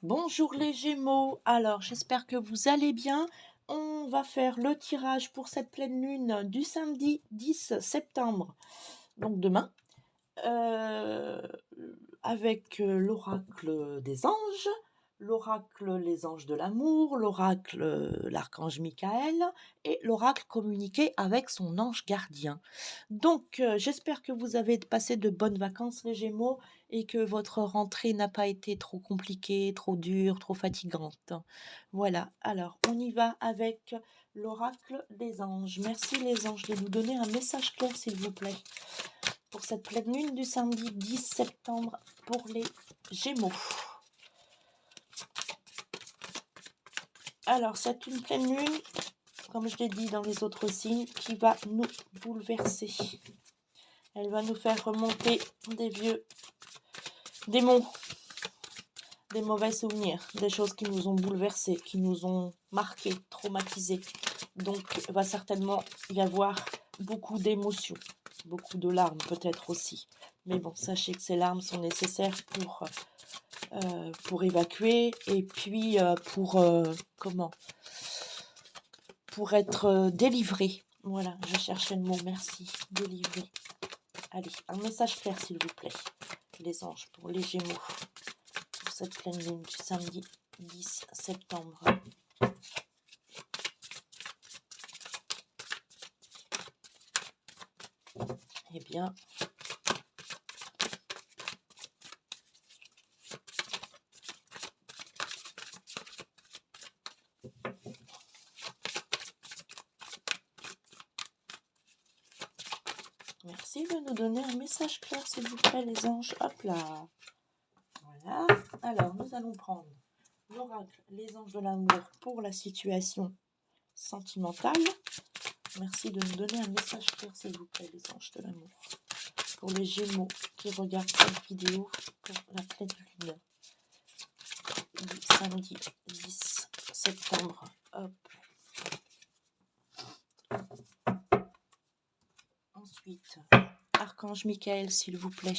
Bonjour les Gémeaux, alors j'espère que vous allez bien. On va faire le tirage pour cette pleine lune du samedi 10 septembre, donc demain, euh, avec l'oracle des anges, l'oracle les anges de l'amour, l'oracle l'archange Michael et l'oracle communiqué avec son ange gardien. Donc j'espère que vous avez passé de bonnes vacances les Gémeaux et que votre rentrée n'a pas été trop compliquée, trop dure, trop fatigante. Voilà, alors on y va avec l'oracle des anges. Merci les anges de nous donner un message clair s'il vous plaît pour cette pleine lune du samedi 10 septembre pour les Gémeaux. Alors, c'est une pleine lune, comme je l'ai dit dans les autres signes, qui va nous bouleverser. Elle va nous faire remonter des vieux démons, des mauvais souvenirs, des choses qui nous ont bouleversés, qui nous ont marqués, traumatisés. Donc, il va certainement y avoir beaucoup d'émotions, beaucoup de larmes peut-être aussi. Mais bon, sachez que ces larmes sont nécessaires pour évacuer et puis pour être délivré. Voilà, je cherchais le mot, merci, délivré. Allez, un message clair s'il vous plaît, les anges, pour les Gémeaux, pour cette pleine lune du samedi 10 septembre. Eh bien, merci de nous donner un message clair, s'il vous plaît, les anges. Hop là. Voilà. Alors, nous allons prendre l'oracle, les anges de l'amour, pour la situation sentimentale. Merci de nous donner un message clair, s'il vous plaît, les anges de l'amour. Pour les Gémeaux qui regardent cette vidéo pour la pleine lune du samedi 10 septembre. Hop. Ensuite, Archange Michael, s'il vous plaît,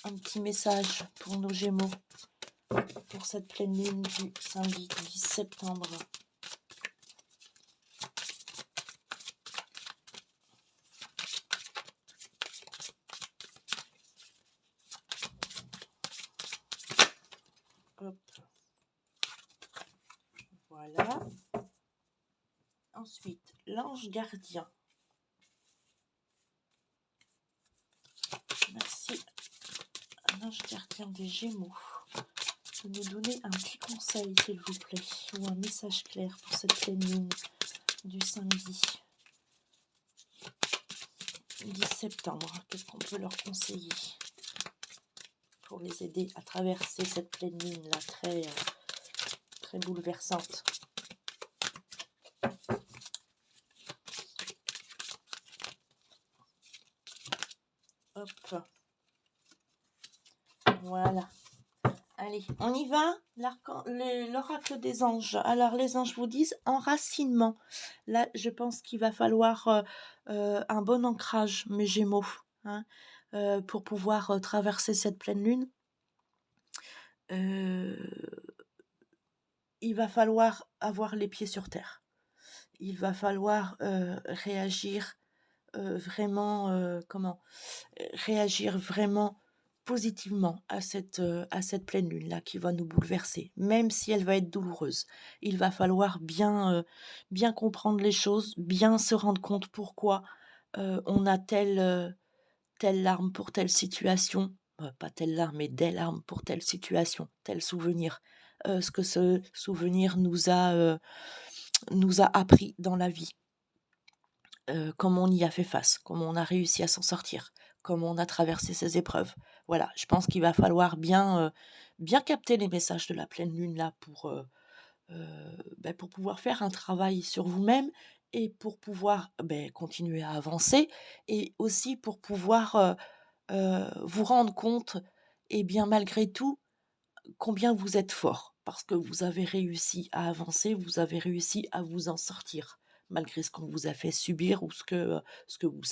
un petit message pour nos Gémeaux pour cette pleine lune du samedi 10 septembre. Hop. Voilà. Ensuite, l'ange gardien. Merci à l'ange gardien des Gémeaux de nous donner un petit conseil, s'il vous plaît, ou un message clair pour cette pleine lune du samedi 10 septembre. Qu'est-ce qu'on peut leur conseiller pour les aider à traverser cette pleine lune là très bouleversante? Hop. Voilà. Allez, on y va. L'oracle des anges. Alors, les anges vous disent enracinement. Là, je pense qu'il va falloir un bon ancrage, mes Gémeaux, hein, pour pouvoir traverser cette pleine lune. Il va falloir avoir les pieds sur terre. Il va falloir réagir vraiment, réagir vraiment positivement à cette pleine lune là qui va nous bouleverser, même si elle va être douloureuse. Il va falloir bien comprendre les choses, bien se rendre compte pourquoi on a telle larme pour telle situation, pas telle larme, mais des larmes pour telle situation, tel souvenir, ce que ce souvenir nous a appris dans la vie, comment on y a fait face, comment on a réussi à s'en sortir, comment on a traversé ces épreuves. Voilà, je pense qu'il va falloir bien capter les messages de la pleine lune là pour pouvoir faire un travail sur vous-même et pour pouvoir continuer à avancer et aussi pour pouvoir vous rendre compte, et bien malgré tout, combien vous êtes fort, parce que vous avez réussi à avancer, vous avez réussi à vous en sortir, malgré ce qu'on vous a fait subir ou ce que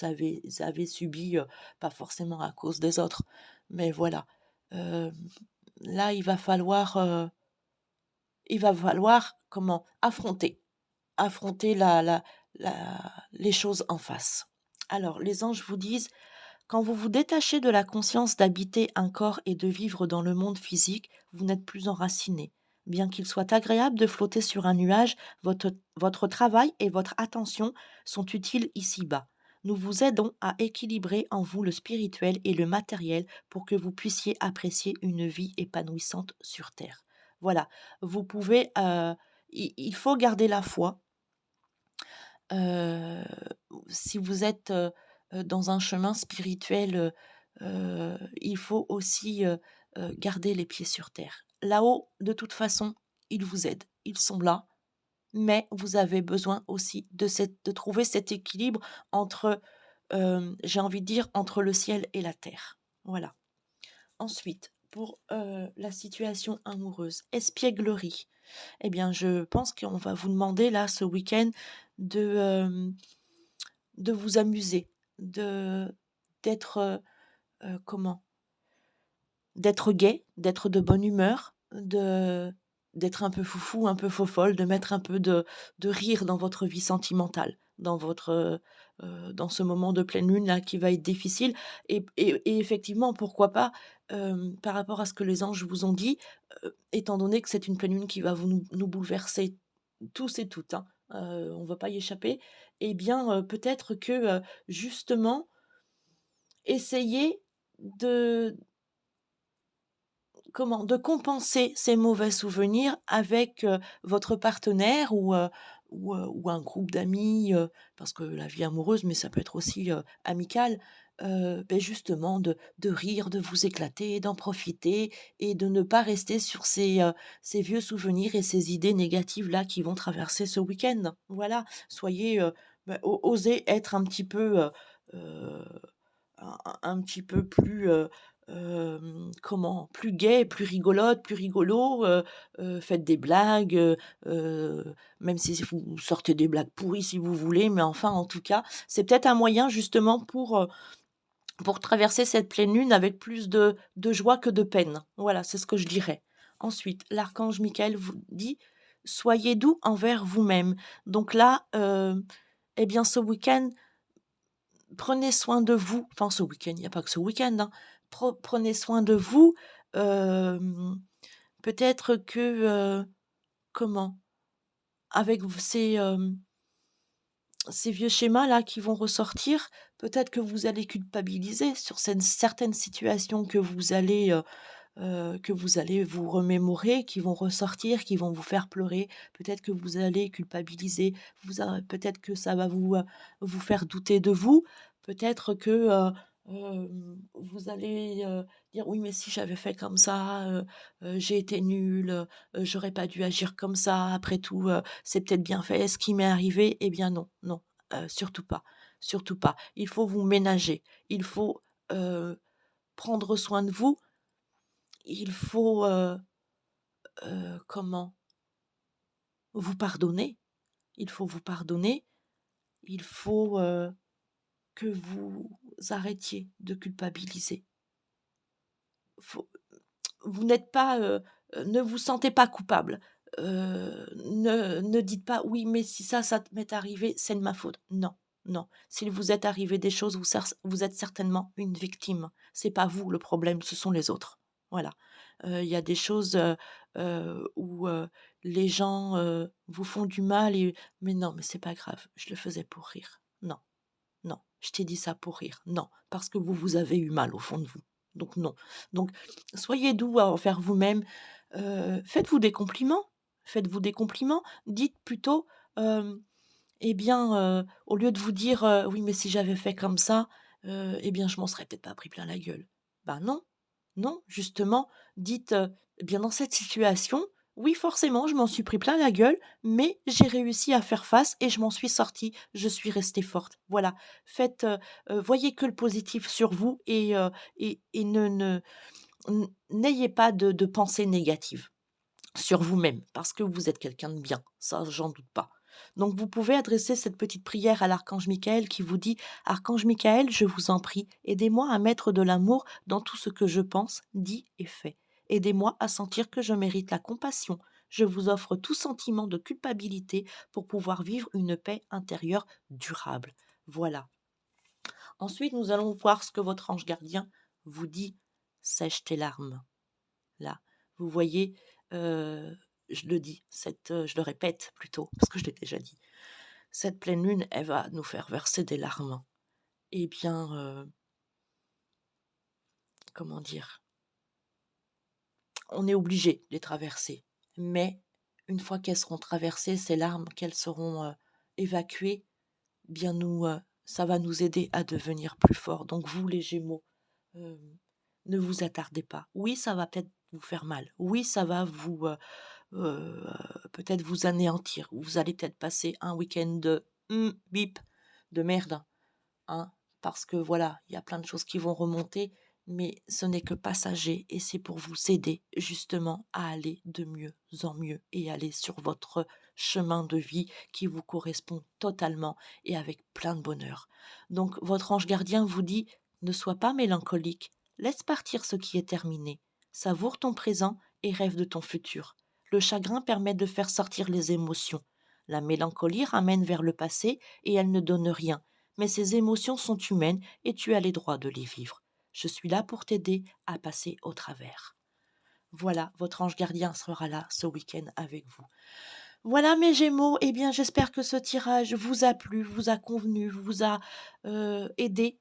avez subi, pas forcément à cause des autres. Mais voilà, là, il va falloir comment affronter les choses en face. Alors, les anges vous disent, quand vous vous détachez de la conscience d'habiter un corps et de vivre dans le monde physique, vous n'êtes plus enraciné. Bien qu'il soit agréable de flotter sur un nuage, votre travail et votre attention sont utiles ici-bas. Nous vous aidons à équilibrer en vous le spirituel et le matériel pour que vous puissiez apprécier une vie épanouissante sur Terre. Voilà, vous pouvez, il faut garder la foi. Heu, Si vous êtes, dans un chemin spirituel, il faut aussi, garder les pieds sur terre. Là-haut, de toute façon, ils vous aident, ils sont là, mais vous avez besoin aussi de trouver cet équilibre entre, j'ai envie de dire, entre le ciel et la terre. Voilà. Ensuite, pour, la situation amoureuse, espièglerie. Eh bien, je pense qu'on va vous demander là, ce week-end, de, de vous amuser, de d'être, comment? D'être gai, d'être de bonne humeur, d'être un peu foufou, un peu fofolle, de mettre un peu de rire dans votre vie sentimentale, dans ce moment de pleine lune là qui va être difficile et effectivement, pourquoi pas, par rapport à ce que les anges vous ont dit, étant donné que c'est une pleine lune qui va nous bouleverser tous et toutes, hein, on va pas y échapper, eh bien, peut-être que, justement, essayer de de compenser ces mauvais souvenirs avec, votre partenaire ou un groupe d'amis, parce que la vie amoureuse, mais ça peut être aussi, amical, justement de rire, de vous éclater, d'en profiter et de ne pas rester sur ces vieux souvenirs et ces idées négatives-là qui vont traverser ce week-end. Voilà, soyez, osez être un petit peu, heu un petit peu plus, plus gai, plus rigolote, plus rigolo, faites des blagues, même si vous sortez des blagues pourries si vous voulez, mais enfin, en tout cas, c'est peut-être un moyen justement pour traverser cette pleine lune avec plus de joie que de peine. Voilà, c'est ce que je dirais. Ensuite, l'archange Michael vous dit: «Soyez doux envers vous-même». Donc là, eh bien, ce week-end, prenez soin de vous, enfin ce week-end, il n'y a pas que ce week-end, hein. Prenez soin de vous, hem, peut-être que, comment? Avec ces vieux schémas-là qui vont ressortir, peut-être que vous allez culpabiliser sur certaines situations que vous allez vous remémorer, qui vont ressortir, qui vont vous faire pleurer. Peut-être que vous allez culpabiliser, peut-être que ça va vous faire douter de vous. Peut-être que, vous allez, dire: «Oui, mais si j'avais fait comme ça, j'ai été nulle, j'aurais pas dû agir comme ça. Après tout, c'est peut-être bien fait ce qui m'est arrivé». Eh bien non, non, surtout pas, surtout pas. Il faut vous ménager. Il faut, prendre soin de vous. Il faut, comment? Vous pardonner. Il faut vous pardonner. Il faut, que vous arrêtiez de culpabiliser. Faut Vous n'êtes pas, ne vous sentez pas coupable. Ne dites pas: «Oui, mais si ça m'est arrivé, c'est de ma faute». Non, non. S'il vous est arrivé des choses, vous êtes certainement une victime. C'est pas vous le problème, ce sont les autres. Voilà. Il y a des choses, où, les gens, vous font du mal «Mais non, mais c'est pas grave, je le faisais pour rire». Non. Non, je t'ai dit ça pour rire. Non, parce que vous avez eu mal au fond de vous. Donc non. Donc soyez doux envers vous-même. Faites-vous des compliments. Faites-vous des compliments. Dites plutôt, eh bien, au lieu de vous dire, «Oui, mais si j'avais fait comme ça, eh bien, je m'en serais peut-être pas pris plein la gueule». Ben non, non, justement, dites, eh bien, dans cette situation, oui, forcément, je m'en suis pris plein la gueule, mais j'ai réussi à faire face et je m'en suis sortie. Je suis restée forte. Voilà. Voyez que le positif sur vous et n'ayez pas de pensées négatives sur vous-même, parce que vous êtes quelqu'un de bien, ça j'en doute pas. Donc vous pouvez adresser cette petite prière à l'archange Michael qui vous dit: «Archange Michael, je vous en prie, aidez-moi à mettre de l'amour dans tout ce que je pense, dis et fais. Aidez-moi à sentir que je mérite la compassion. Je vous offre tout sentiment de culpabilité pour pouvoir vivre une paix intérieure durable. Voilà. Ensuite, nous allons voir ce que votre ange gardien vous dit. Sèche tes larmes. Là, vous voyez, je le dis, je le répète plutôt, parce que je l'ai déjà dit. Cette pleine lune, elle va nous faire verser des larmes. Eh bien, comment dire? On est obligé de les traverser. Mais une fois qu'elles seront traversées, ces larmes, qu'elles seront évacuées, bien ça va nous aider à devenir plus forts. Donc vous, les Gémeaux, euh, ne vous attardez pas. Oui, ça va peut-être vous faire mal. Oui, ça va euh, peut-être vous anéantir. Vous allez peut-être passer un week-end de bip, de merde, hein, parce que voilà, il y a plein de choses qui vont remonter, mais ce n'est que passager et c'est pour vous aider justement à aller de mieux en mieux et aller sur votre chemin de vie qui vous correspond totalement et avec plein de bonheur. Donc votre ange gardien vous dit, ne sois pas mélancolique, laisse partir ce qui est terminé, savoure ton présent et rêve de ton futur. Le chagrin permet de faire sortir les émotions. La mélancolie ramène vers le passé et elle ne donne rien, mais ces émotions sont humaines et tu as les droits de les vivre. Je suis là pour t'aider à passer au travers. Voilà, votre ange gardien sera là ce week-end avec vous. Voilà mes Gémeaux, eh bien j'espère que ce tirage vous a plu, vous a convenu, vous a aidé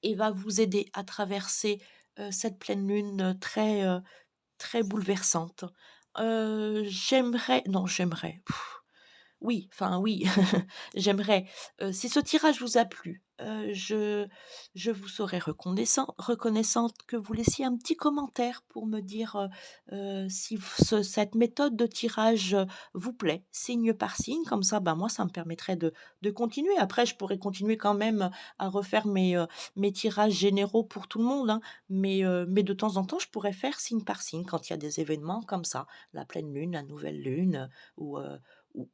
et va vous aider à traverser cette pleine lune très bouleversante. J'aimerais, oui, enfin oui, j'aimerais, si ce tirage vous a plu, je vous serais reconnaissante que vous laissiez un petit commentaire pour me dire, si cette méthode de tirage, vous plaît, signe par signe. Comme ça, bah, moi, ça me permettrait de continuer. Après, je pourrais continuer quand même à refaire mes tirages généraux pour tout le monde, hein, mais de temps en temps, je pourrais faire signe par signe quand il y a des événements comme ça, la pleine lune, la nouvelle lune, ou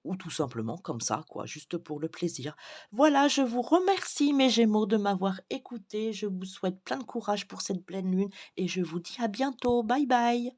ou tout simplement comme ça, quoi, juste pour le plaisir. Voilà, je vous remercie, mes Gémeaux, de m'avoir écouté. Je vous souhaite plein de courage pour cette pleine lune et je vous dis à bientôt. Bye bye.